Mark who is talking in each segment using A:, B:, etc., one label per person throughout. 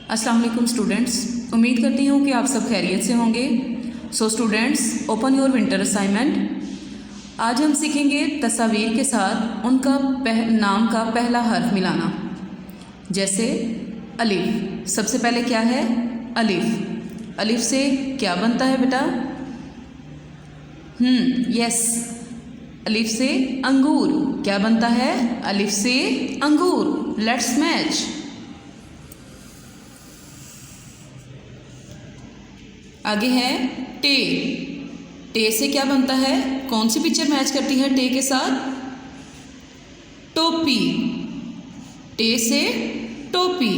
A: अस्सलाम वालेकुम स्टूडेंट्स, उम्मीद करती हूँ कि आप सब खैरियत से होंगे। So students, open your winter assignment. आज हम सीखेंगे तस्वीर के साथ उनका नाम का पहला हर्फ मिलाना। जैसे अलिफ। सबसे पहले क्या है? अलिफ। अलिफ से क्या बनता है बेटा? यस, अलिफ से अंगूर। क्या बनता है? अलिफ से अंगूर। Let's match. आगे है टे। टे से क्या बनता है? कौन सी पिक्चर मैच करती है टे के साथ? टोपी। टे से टोपी।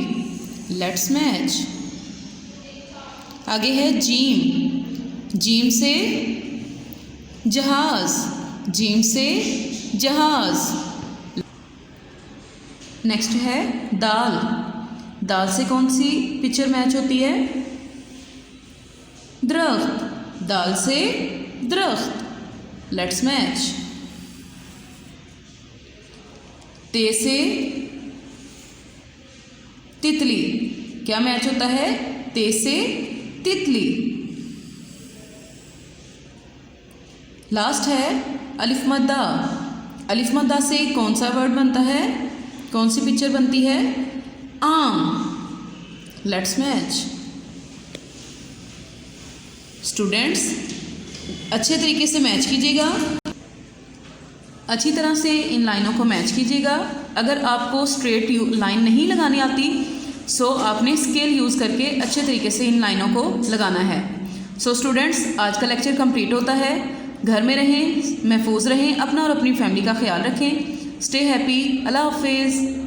A: Let's match. आगे है जीम। जीम से जहाज। जीम से जहाज। नेक्स्ट है दाल। दाल से कौन सी पिक्चर मैच होती है? दरख्त। दाल से दरख्त। Let's match. ते से तितली। क्या मैच होता है? ते से तितली। लास्ट है अलिफ मद्दा। अलिफ मद्दा से कौन सा वर्ड बनता है? कौन सी पिक्चर बनती है? आम। Let's match. स्टूडेंट्स, अच्छे तरीके से मैच कीजिएगा, अच्छी तरह से इन लाइनों को मैच कीजिएगा। अगर आपको स्ट्रेट लाइन नहीं लगानी आती सो आपने स्केल यूज़ करके अच्छे तरीके से इन लाइनों को लगाना है। सो स्टूडेंट्स, आज का लेक्चर कंप्लीट होता है। घर में रहें, महफूज रहें, अपना और अपनी फैमिली का ख्याल रखें। Stay happy. अल्लाह हाफिज़।